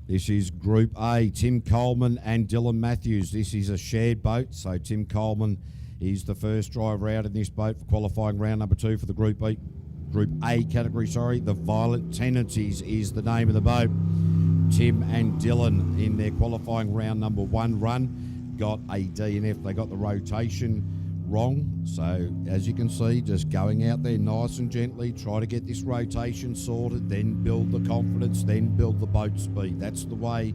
This is Group A, Tim Coleman and Dylan Matthews. This is a shared boat, so Tim Coleman is the first driver out in this boat for qualifying round number 2 for the Group A category, The Violent Tendencies is the name of the boat. Tim and Dylan in their qualifying round number 1 run got a DNF. They got the rotation wrong, so as you can see, just going out there nice and gently, try to get this rotation sorted, then build the confidence, then build the boat speed. That's the way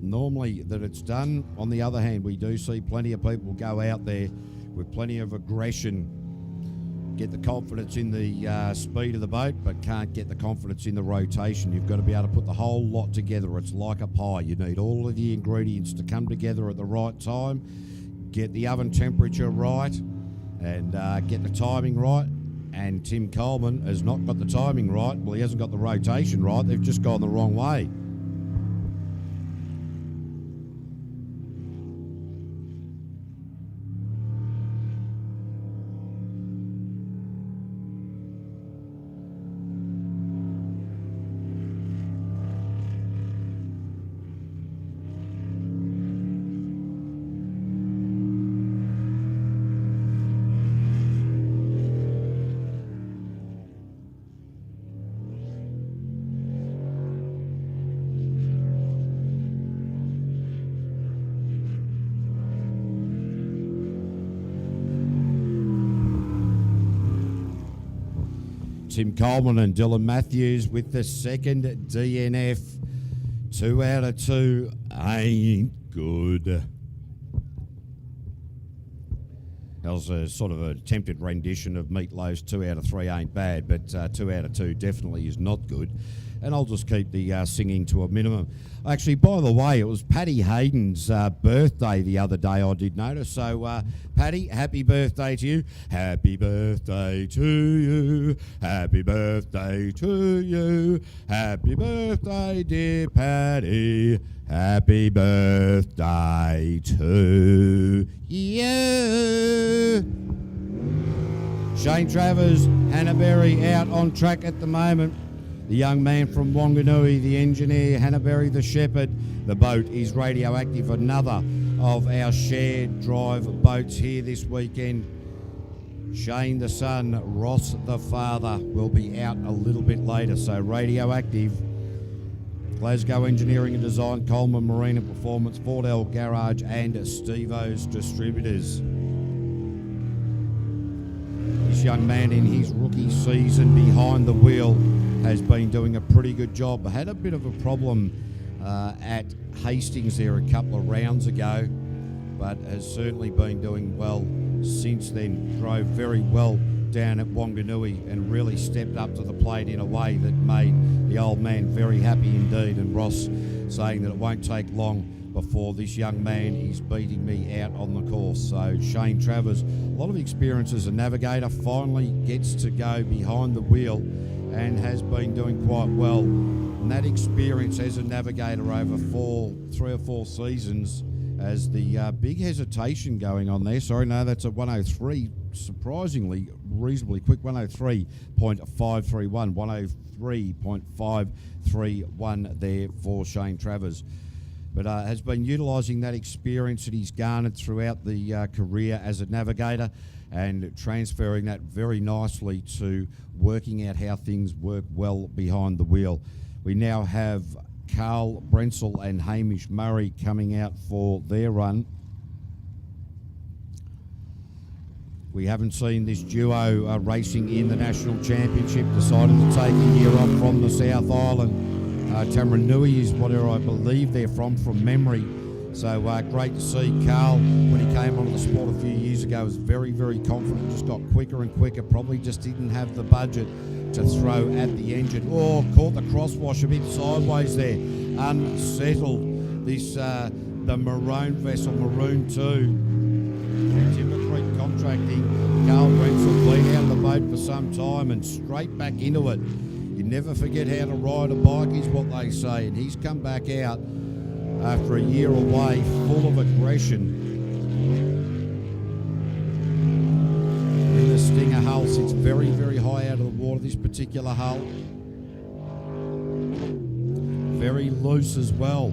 normally that it's done. On the other hand, we do see plenty of people go out there with plenty of aggression, get the confidence in the speed of the boat, but can't get the confidence in the rotation. You've got to be able to put the whole lot together. It's like a pie. You need all of the ingredients to come together at the right time, get the oven temperature right, and get the timing right. And Tim Coleman has not got the timing right. Well, he hasn't got the rotation right. They've just gone the wrong way. Tim Coleman and Dylan Matthews with the second DNF. 2 out of 2 ain't good. That was a sort of an attempted rendition of Meatloaf's 2 out of 3 ain't bad, but 2 out of 2 definitely is not good. And I'll just keep the singing to a minimum. Actually, by the way, it was Paddy Hayden's birthday the other day, I did notice. So, Paddy, happy birthday to you. Happy birthday to you. Happy birthday to you. Happy birthday, dear Paddy. Happy birthday to you. Shane Travers, Hannah Berry out on track at the moment. The young man from Wanganui, the engineer, Hannah Berry, the shepherd. The boat is radioactive. Another of our shared drive boats here this weekend. Shane the son, Ross the father will be out a little bit later. So radioactive. Glasgow Engineering and Design, Coleman Marine and Performance, Fordell Garage and Stevo's Distributors. This young man in his rookie season behind the wheel has been doing a pretty good job. Had a bit of a problem at Hastings there a couple of rounds ago, but has certainly been doing well since then. Drove very well down at Wanganui and really stepped up to the plate in a way that made the old man very happy indeed. And Ross saying that it won't take long before this young man is beating me out on the course. So Shane Travers, a lot of experience as a navigator, finally gets to go behind the wheel and has been doing quite well. And that experience as a navigator over 3 or 4 seasons, as the big hesitation going on there. Sorry, no, that's a 103, surprisingly reasonably quick, 103.531, 103.531 there for Shane Travers. But has been utilising that experience that he's garnered throughout the career as a navigator and transferring that very nicely to working out how things work well behind the wheel. We now have Carl Brensel and Hamish Murray coming out for their run. We haven't seen this duo racing in the National Championship, decided to take a year off from the South Island. Tamaranui is what I believe they're from memory. So great to see Carl, when he came onto the sport a few years ago, was very, very confident, just got quicker and quicker, probably just didn't have the budget to throw at the engine. Oh, caught the crosswash a bit sideways there. Unsettled this, the Maroon vessel, Maroon 2. Timber Creek Contracting, Carl Brensel been out of the boat for some time and straight back into it. You never forget how to ride a bike is what they say, and he's come back out after a year away, full of aggression. In the Stinger hull sits very, very high out of the water, this particular hull. very loose as well.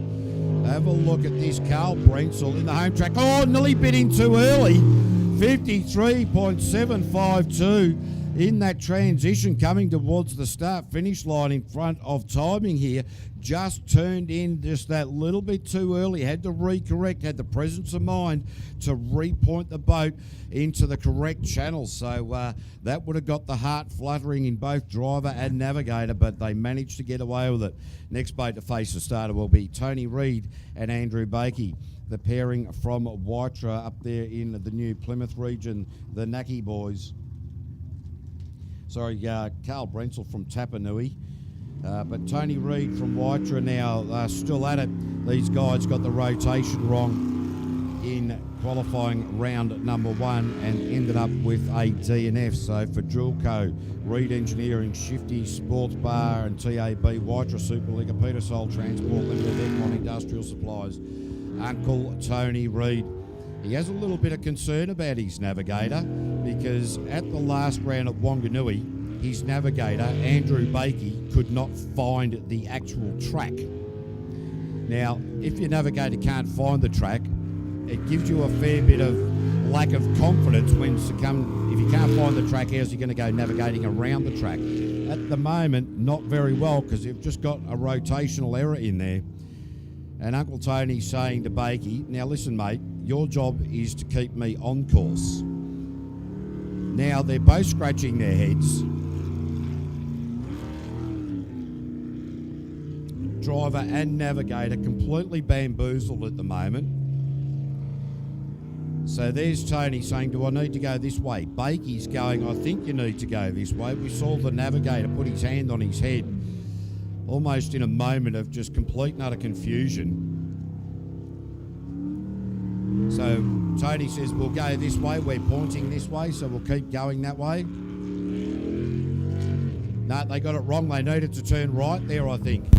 Have a look at this. Carl Brentzel in the home track. Oh, nearly bit in too early. 53.752 in that transition coming towards the start finish line in front of timing here. Just turned in just that little bit too early. Had to recorrect, had the presence of mind to repoint the boat into the correct channel. So that would have got the heart fluttering in both driver and navigator, but they managed to get away with it. Next boat to face the starter will be Tony Reid and Andrew Bakey. The pairing from Waitra up there in the new Plymouth region, the Naki boys. Sorry, Carl Brentzel from Tapanui. But Tony Reid from Waitra now still at it. These guys got the rotation wrong in qualifying round number 1 and ended up with a DNF. So for Drillco, Reid Engineering, Shifty Sports Bar and TAB, Waitra Superliga, Petersol Transport Limited, Egmont Industrial Supplies, Uncle Tony Reid. He has a little bit of concern about his navigator because at the last round at Wanganui, his navigator, Andrew Bakey, could not find the actual track. Now, if your navigator can't find the track, it gives you a fair bit of lack of confidence when if you can't find the track, how's he going to go navigating around the track? At the moment, not very well because you've just got a rotational error in there. And Uncle Tony's saying to Bakey, now listen, mate, your job is to keep me on course. Now, they're both scratching their heads. Driver and navigator completely bamboozled at the moment. So there's Tony saying, do I need to go this way? Bakey's going, I think you need to go this way. We saw the navigator put his hand on his head, almost in a moment of just complete and utter confusion. So Tony says, we'll go this way. We're pointing this way, so we'll keep going that way. No, they got it wrong. They needed to turn right there, I think.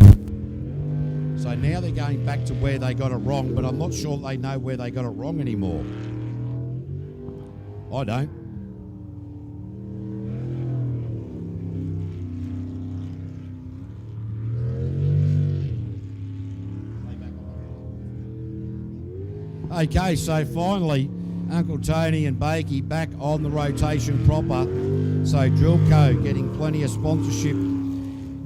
So now they're going back to where they got it wrong, but I'm not sure they know where they got it wrong anymore. I don't. Okay, so finally, Uncle Tony and Bakey back on the rotation proper. So Drillco getting plenty of sponsorship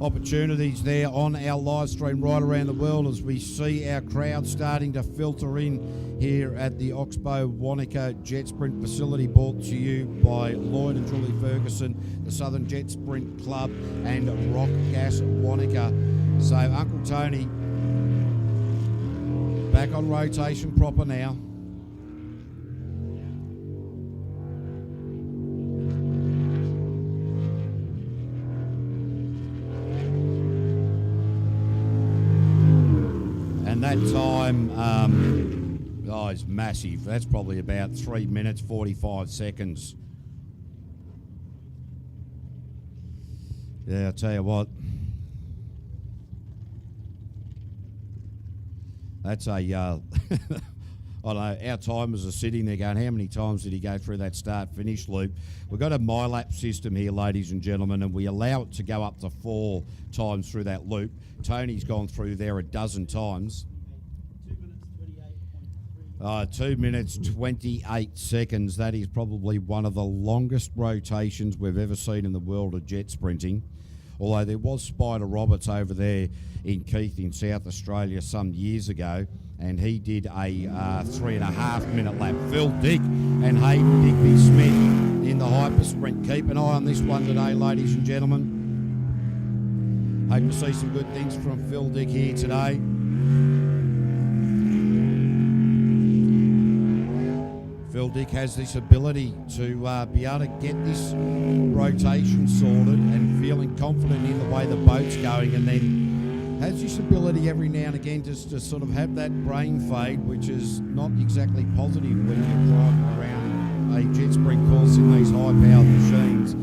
opportunities there on our live stream right around the world as we see our crowd starting to filter in here at the Oxbow Wanaka Jet Sprint facility, brought to you by Lloyd and Julie Ferguson, the Southern Jet Sprint Club and Rock Gas Wanaka. So Uncle Tony back on rotation proper now. And that time, is massive. That's probably about 3 minutes, 45 seconds. Yeah, I'll tell you what. That's a, I don't know, our timers are sitting there going, how many times did he go through that start-finish loop? We've got a MyLap system here, ladies and gentlemen, and we allow it to go up to 4 times through that loop. Tony's gone through there a dozen times. 2 minutes, 28 seconds. That is probably one of the longest rotations we've ever seen in the world of jet sprinting. Although there was Spider Roberts over there in Keith in South Australia some years ago, and he did a 3.5 minute lap. Phil Dick and Hayden Digby Smith in the hyper sprint. Keep an eye on this one today, ladies and gentlemen. Hope to see some good things from Phil Dick here today. Phil Dick has this ability to be able to get this rotation sorted and feeling confident in the way the boat's going, and then has this ability every now and again just to sort of have that brain fade, which is not exactly positive when you're driving around a jet sprint course in these high-powered machines,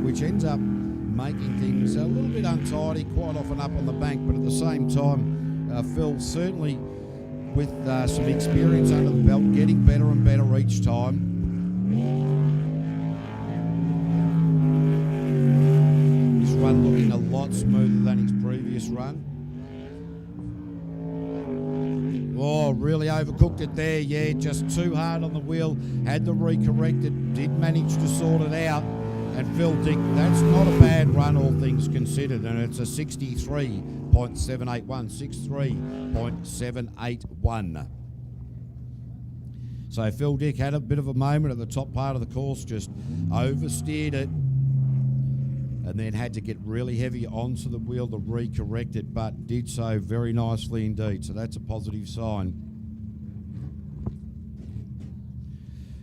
which ends up making things a little bit untidy, quite often up on the bank, but at the same time, Phil certainly with some experience under the belt, getting better and better each time. This run looking a lot smoother than his previous run. really overcooked it there. Yeah, just too hard on the wheel. Had the recorrected, did manage to sort it out. And Phil Dick, that's not a bad run, all things considered. And it's a 63.781. 63.781. So Phil Dick had a bit of a moment at the top part of the course, just oversteered it, and then had to get really heavy onto the wheel to recorrect it, but did so very nicely indeed. So that's a positive sign.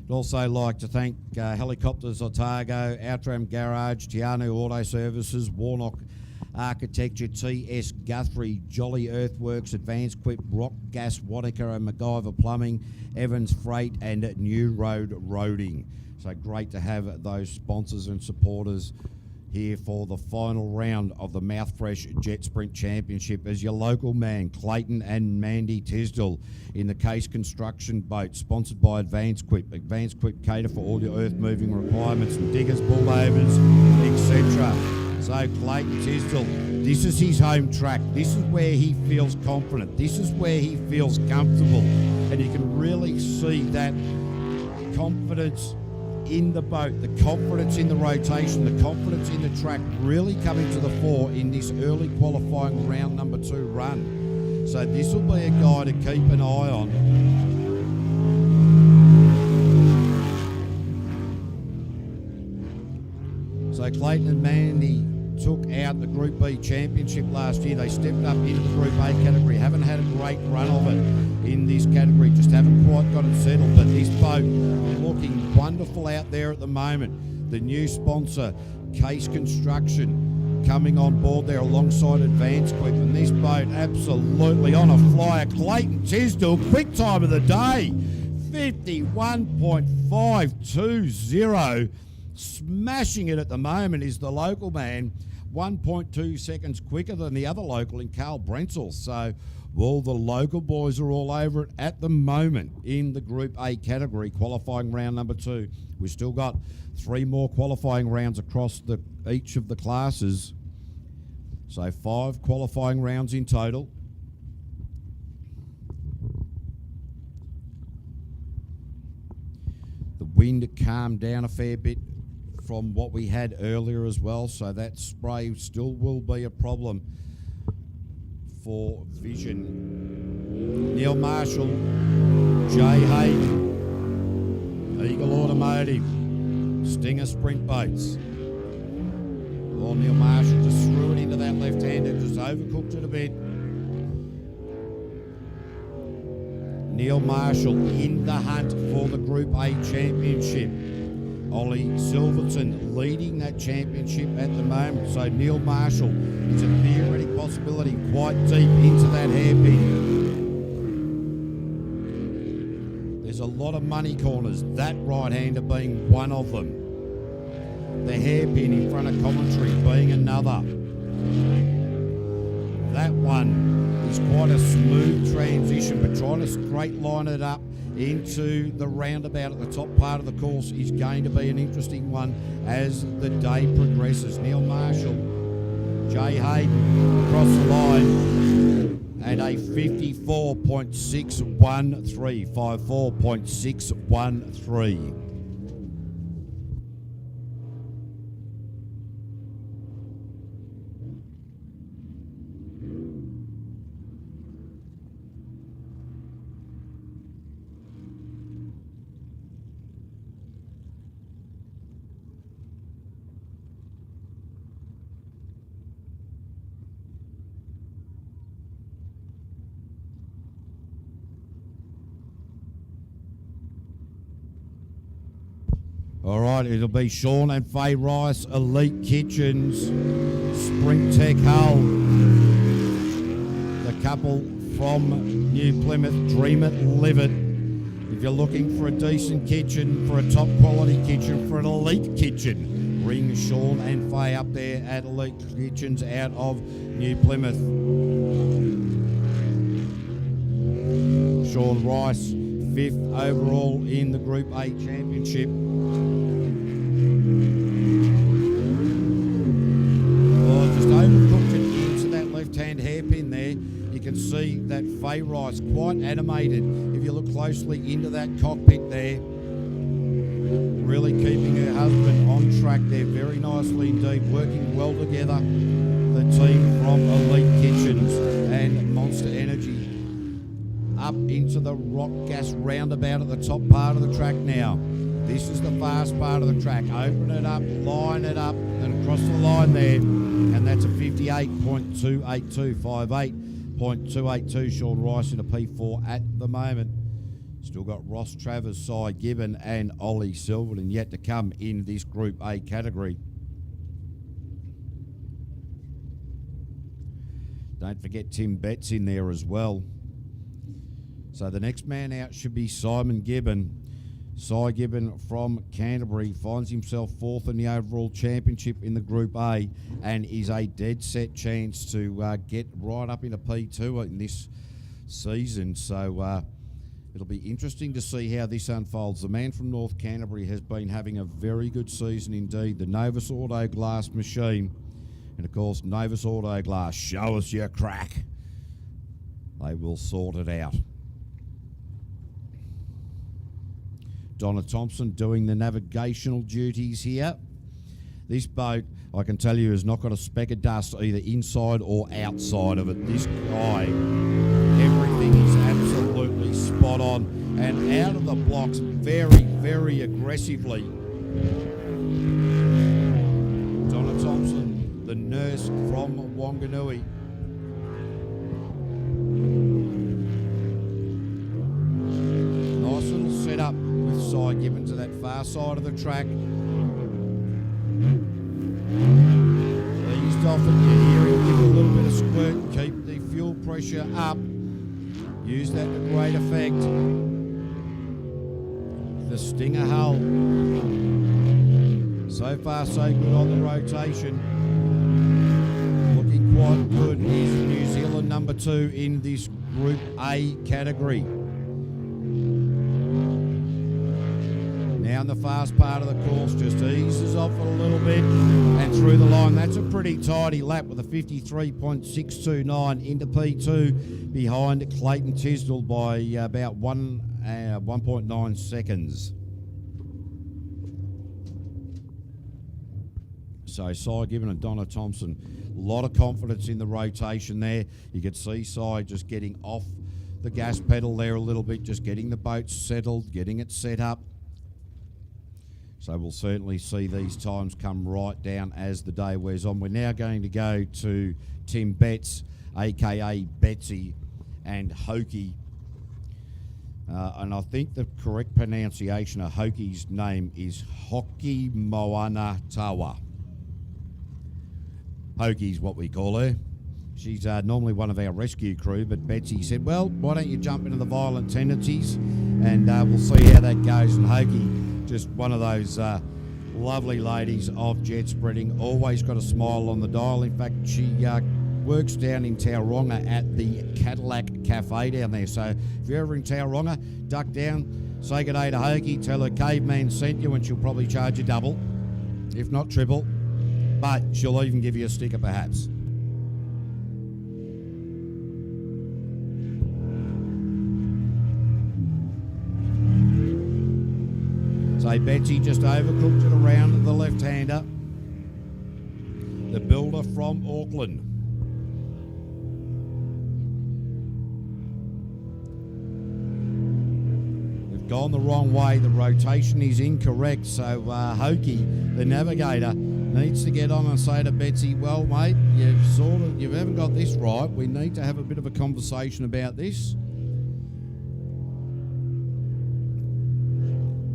I'd also like to thank Helicopters Otago, Outram Garage, Tiano Auto Services, Warnock Architecture, T.S. Guthrie, Jolly Earthworks, Advanced Quip, Rock Gas, Wanaka and MacGyver Plumbing, Evans Freight and New Road Roading. So great to have those sponsors and supporters here for the final round of the Mouthfresh Jet Sprint Championship as your local man, Clayton and Mandy Tisdall, in the Case Construction boat, sponsored by Advanced Quip. Advanced Quip cater for all your earth-moving requirements and diggers, bulldozers, etc. So Clayton Tisdall, this is his home track. This is where he feels confident. This is where he feels comfortable. And you can really see that confidence in the boat, the confidence in the rotation, the confidence in the track really coming to the fore in this early qualifying round number 2 run. So this will be a guy to keep an eye on. So Clayton and Mandy took out the Group B Championship last year. They stepped up into the Group A category. Haven't had a great run of it in this category. Just haven't quite got it settled. But this boat looking wonderful out there at the moment. The new sponsor, Case Construction, coming on board there alongside Advanced Quip. And this boat absolutely on a flyer. Clayton Tisdall, quick time of the day, 51.520. Smashing it at the moment is the local man, 1.2 seconds quicker than the other local in Carl Brentzel. So, well, the local boys are all over it at the moment in the Group A category, qualifying round number 2. We've still got 3 more qualifying rounds across each of the classes. So 5 qualifying rounds in total. The wind calmed down a fair bit from what we had earlier as well, so that spray still will be a problem for vision. Neil Marshall, Jay Hayden, Eagle Automotive, Stinger Sprint Boats. Well, Neil Marshall just threw it into that left-hander, just overcooked it a bit. Neil Marshall in the hunt for the Group A Championship. Ollie Silverton leading that championship at the moment. So Neil Marshall is a theoretic possibility quite deep into that hairpin. There's a lot of money corners, that right-hander being one of them. The hairpin in front of commentary being another. That one is quite a smooth transition, but trying to straight line it up into the roundabout at the top part of the course is going to be an interesting one as the day progresses. Neil Marshall, Jay Hayden across the line, and a 54.613, 54.613. All right, it'll be Sean and Faye Rice, Elite Kitchens, Sprint Tech Hull, the couple from New Plymouth, Dream It, Live It. If you're looking for a decent kitchen, for a top quality kitchen, for an elite kitchen, ring Sean and Faye up there at Elite Kitchens out of New Plymouth. Sean Rice, 5th overall in the Group A Championship. Overcooked it into that left-hand hairpin there. You can see that Faye Rice is quite animated. If you look closely into that cockpit there, really keeping her husband on track there very nicely indeed, working well together. The team from Elite Kitchens and Monster Energy up into the Rock Gas roundabout at the top part of the track now. This is the fast part of the track. Open it up, line it up, and across the line there. And that's a 58.282, 58.282. Sean Rice in a P4 at the moment. Still got Ross Travers, Cy Gibbon, and Ollie Silverton yet to come in this Group A category. Don't forget Tim Betts in there as well. So the next man out should be Simon Gibbon. Cy Gibbon from Canterbury finds himself fourth in the overall championship in the Group A and is a dead set chance to get right up into P2 in this season. So it'll be interesting to see how this unfolds. The man from North Canterbury has been having a very good season indeed. The Novus Auto Glass machine. And of course, Novus Auto Glass, show us your crack. They will sort it out. Donna Thompson doing the navigational duties here. This boat, I can tell you, has not got a speck of dust either inside or outside of it. This guy, everything is absolutely spot on and out of the blocks very, very aggressively. Donna Thompson, the nurse from Wanganui. Nice little setup with Cy Gibbon to that far side of the track. Eased off it, you hear him give a little bit of squirt, keep the fuel pressure up. Use that to great effect. The Stinger hull. So far so good on the rotation. Looking quite good is New Zealand number 2 in this Group A category. Now in the fast part of the course, just eases off it a little bit and through the line. That's a pretty tidy lap with a 53.629 into P2 behind Clayton Tisdall by about 1.9 seconds. So Cy Gibbon and Donna Thompson, a lot of confidence in the rotation there. You could see Cy just getting off the gas pedal there a little bit, just getting the boat settled, getting it set up. So we'll certainly see these times come right down as the day wears on. We're now going to go to Tim Betts, aka Betsy, and Hokie. And I think the correct pronunciation of Hokie's name is Hoki Moana Tawa. Hokie's what we call her. She's normally one of our rescue crew, but Betsy said, well, why don't you jump into the violent tendencies and we'll see how that goes. And Hokie, just one of those lovely ladies of jet sprinting, always got a smile on the dial. In fact, she works down in Tauranga at the Cadillac Cafe down there. So if you're ever in Tauranga, duck down, say good day to Hokie, tell her Caveman sent you, and she'll probably charge you double, if not triple. But she'll even give you a sticker perhaps. So Betsy just overcooked it around the left-hander. The builder from Auckland. We've gone the wrong way. The rotation is incorrect. So Hokie, the navigator, needs to get on and say to Betsy, well, mate, you haven't got this right. We need to have a bit of a conversation about this.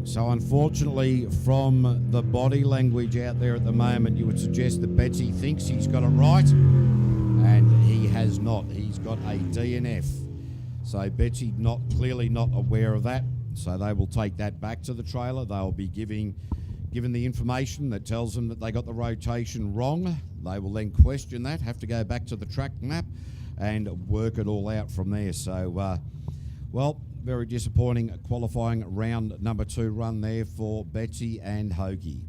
So unfortunately, from the body language out there at the moment, you would suggest that Betsy thinks he's got it right, and he has not. He's got a DNF. So Betsy clearly not aware of that. So they will take that back to the trailer. They'll be given the information that tells them that they got the rotation wrong. They will then question that, have to go back to the track map and work it all out from there. So, well, very disappointing qualifying round number 2 run there for Betsy and Hokie.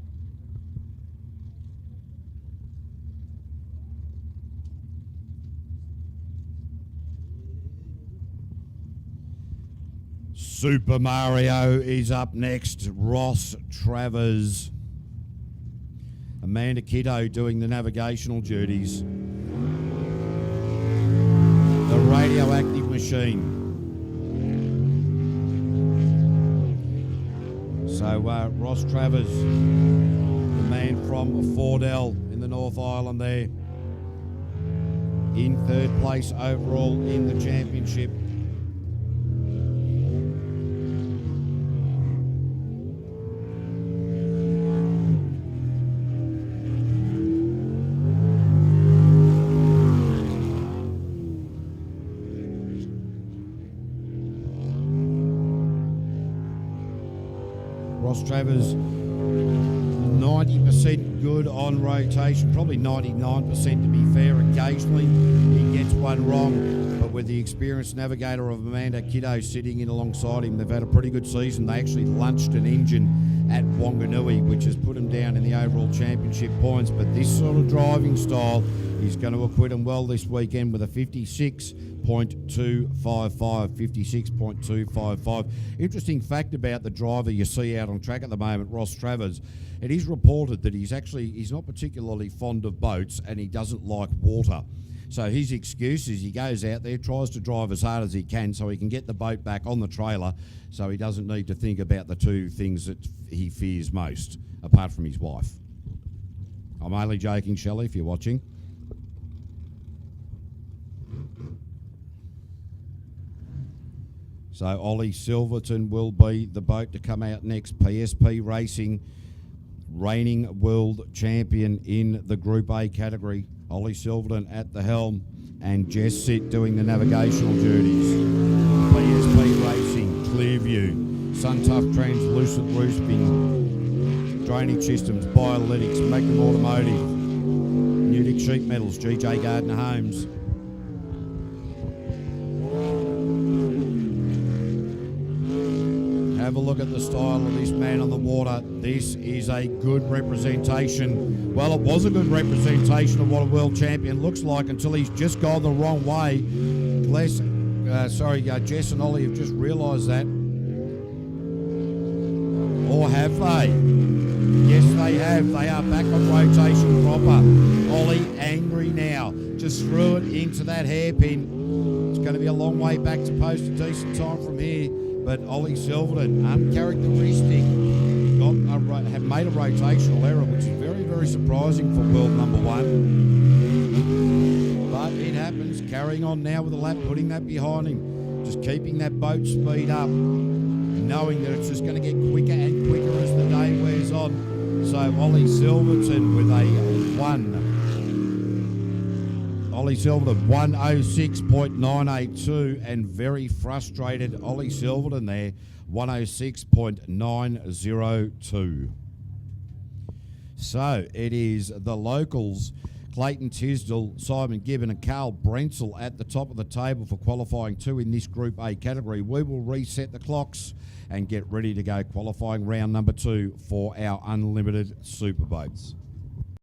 Super Mario is up next. Ross Travers. Amanda Kiddo doing the navigational duties. The radioactive machine. So Ross Travers, the man from Fordell in the North Island there, in third place overall in the championship. Ross Travers, 90% good on rotation, probably 99% to be fair. Occasionally he gets one wrong, but with the experienced navigator of Amanda Kiddo sitting in alongside him, they've had a pretty good season. They actually lunched an engine at Wanganui, which has put him down in the overall championship points, but this sort of driving style is going to acquit him well this weekend with a 56.255. Interesting fact about the driver you see out on track at the moment, Ross Travers. It is reported that he's not particularly fond of boats and he doesn't like water. So his excuse is he goes out there, tries to drive as hard as he can so he can get the boat back on the trailer so he doesn't need to think about the two things that he fears most, apart from his wife. I'm only joking, Shelley, if you're watching. So Ollie Silverton will be the boat to come out next. PSP Racing, reigning world champion in the Group A category. Ollie Silverton at the helm and Jess Sitt doing the navigational duties. PSP Racing, Clearview, Suntough Translucent Roofing, Drainage Systems, Biolytics, Magnum Automotive, Newdick Sheet Metals, GJ Gardner Homes. Have a look at the style of this man on the water. This is a good representation. Well, it was a good representation of what a world champion looks like until he's just gone the wrong way. Jess and Ollie have just realised that. Or have they? Yes, they have. They are back on rotation proper. Ollie angry now. Just threw it into that hairpin. It's going to be a long way back to post a decent time from here. But Ollie Silverton, uncharacteristic, have made a rotational error, which is very, very surprising for world number one. But it happens. Carrying on now with the lap, putting that behind him, just keeping that boat speed up, knowing that it's just going to get quicker and quicker as the day wears on. So Ollie Silverton with a 106.982, and very frustrated Ollie Silverton there, 106.902. So it is the locals, Clayton Tisdall, Simon Gibbon and Carl Brentzel at the top of the table for qualifying 2 in this Group A category. We will reset the clocks and get ready to go qualifying round number 2 for our unlimited super boats.